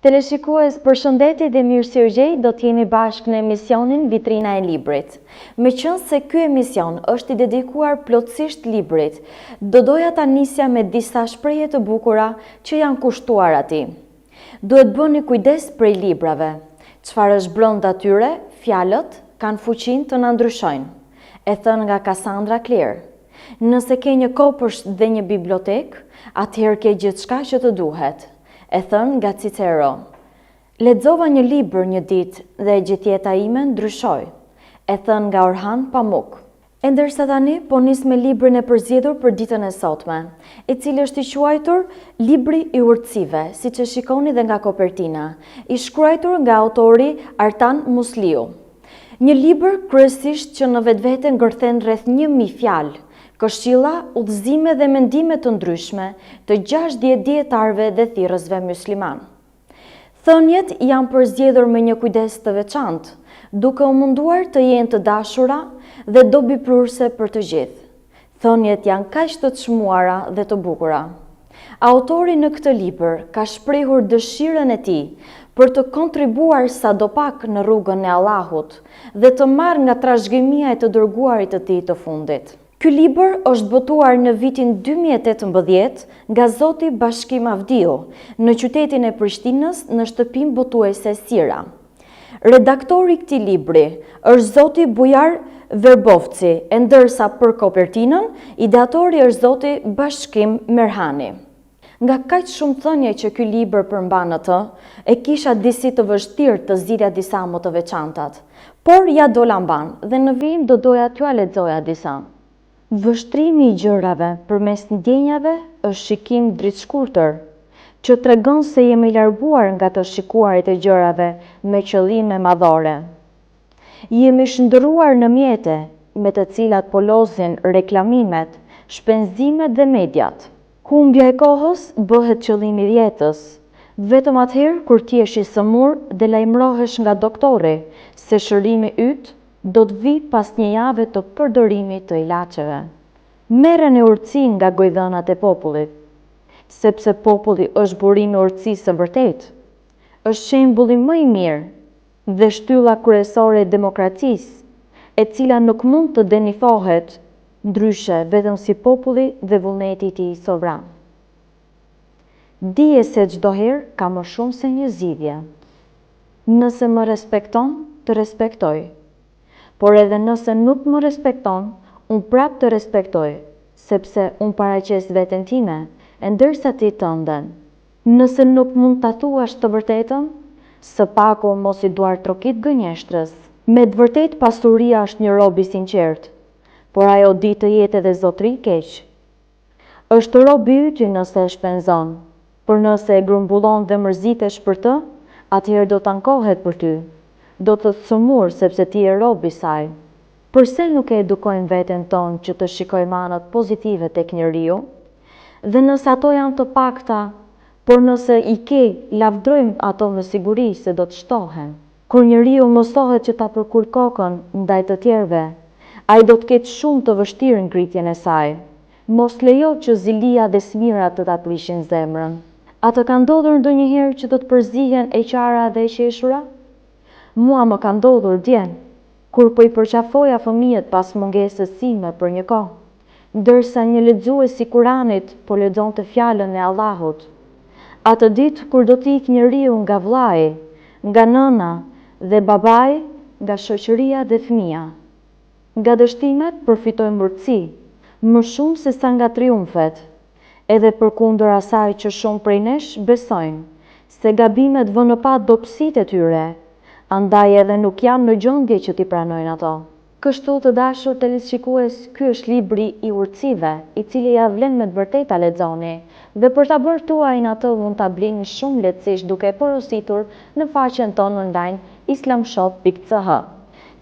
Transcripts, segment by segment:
Teleshikues, përshëndetje dhe mirësirgjej, do t'jemi bashkë në emisionin Vitrina e Librit. Me qënë se ky emision është i dedikuar plotësisht librit, do doja ta nisja me disa shprehje të bukura që janë kushtuar atij. Duhet bëni kujdes prej librave. Çfarë është brenda tyre, fjalët kanë fuqinë të na ndryshojnë. E thënë nga Cassandra Clare. Nëse ke një kopësht dhe një bibliotek, atëherë ke gjithçka që të duhet. E thënë nga Cicero. Lexova një libër një ditë dhe gjithjeta ime ndryshoi. E thënë nga Orhan Pamuk. E ndërsa tani po nis me librin e përzgjedhur për ditën e sotme, i cili është i quajtur Libri i Urtësive, siç e shikoni dhe nga kopertina, i shkruar nga autori Artan Musliu. Një libër kryesisht që në vetvete ngërthen rreth 1000 fjalë, këshilla, udhëzime dhe mendime të ndryshme të 60 dietarëve dhe thirrësve mysliman. Thënjet janë përzgjedhur me një kujdes të veçantë, duke u munduar të jenë të dashura dhe dobiprurse për të gjithë. Thënjet janë kaq të çmuara dhe të bukura. Autori në këtë libër ka shprehur dëshirën e tij për të kontribuar sadopak në rrugën e Allahut dhe të marrë nga trashëgimia e të dërguarit të tij të fundit. Ky libër është botuar në vitin 2018 nga zoti Bashkim Avdiu në qytetin e Prishtinës në shtëpinë botuese Sira. Redaktori i këtij libri është zoti Bujar Verbovci, e ndërsa për kopertinën ideatori është zoti Bashkim Merhani. Nga kaq shumë thënie që ky libër përmban atë, e kisha disi të vështirë të zgjidhja disa më të veçantat, por ja dola mban dhe në vim do doja t'ju lexoja disa. Vështrimi i gjërave përmes ndjenjave është shikim dritshkurtër, që tregon se jemi larguar nga të shikuarit e gjërave me qëllime madhore. Jemi shndërruar në mjete me të cilat polozin reklamimet, shpenzimet dhe mediat. Humbja e kohës bëhet qëllimi i jetës, vetëm atëherë kur ti je i sëmur dhe lajmërohesh nga doktori se shërimi yt do të vi pas një jave të përdorimit të ilaçeve. Merren e urtësi nga gojdhënat e popullit, sepse populli është burimi i urtësisë së vërtetë, është shembulli më i mirë dhe shtylla kryesore e demokracisë, e cila nuk mund të denifohet ndryshe vetëm si populli dhe vullneti i tij sovran. Dije se çdo herë ka më shumë se një zgjidhje. Nëse më respekton, të respektoj. Por edhe nëse nuk më respekton, unë prap të respektoj, sepse unë paraqes veten time, e ndërsa ti tënden. Nëse nuk mund ta thuash të vërtetën, së paku mos i duar trokit gënjeshtrës. Me të vërtet pasuria është një rob i sinqert, por ajo di të jetë edhe zotëri keq. Është rob i yti nëse e shpenzon, por nëse e grumbullon dhe mërzitesh për të, atëherë do të ankohet për ty. Do të të sëmur sepse ti je rob i saj. Përse nuk e edukojmë veten tonë që të shikojmë anët pozitive tek njeriu? Dhe nëse ato janë të pakta, por nëse i ke, lavdrojmë ato me siguri se do të shtohen. Kur njeriu mësohet që ta përkur kokën ndaj të tjerëve, ai do të ketë shumë të vështirë ngritjen e saj. Mos lejo që zilia dhe smirat të ta prishin zemrën. A të ka ndodhur ndonjëherë që të përzihen e qara dhe e qeshura? Mua më ka ndodhur djen, kur po i përqafoja fëmijët pas mungesës sime për një kohë, ndërsa një lexues i Kuranit po lexonte fjalën e Allahut. Atë ditë kur do të ikë njeriu nga vllai, nga nëna dhe babai, nga shoqëria dhe fëmia. Nga dështimet përfitojmë urtësi, më shumë se sa nga triumfet, edhe përkundër asaj që shumë prej nesh besojnë, se gabimet vënë pa dobësitë e tyre, andaj edhe nuk janë në gjendje që t'i pranojnë ato. Kështu të dashur teleshikues, ky është libri i urtësive, i cili ja vlen me të vërtetë ta lexoni, dhe për ta bërë tuajin atë mund ta blini shumë lehtësisht duke porositur në faqen tonë online islamshop.ch.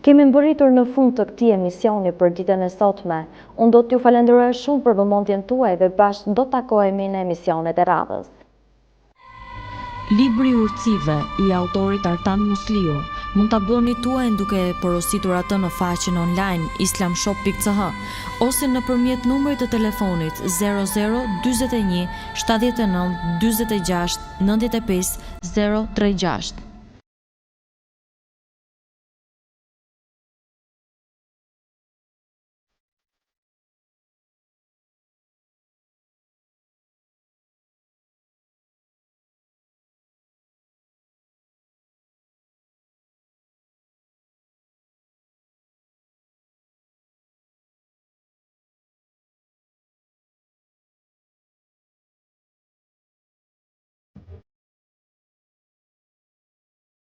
Kemi mbërritur në fund të këtij emisioni për ditën e sotme. Unë do t'ju falenderoj shumë për vëmendjen tuaj dhe bashkë do takohemi në emisionet e radhës. Libri i urtësive i autorit Artan Musliu, Mund ta bëni tuajin duke porositur atë në faqen online islamshop.ch ose nëpërmjet numrit të telefonit 00 41 79 46 95 036.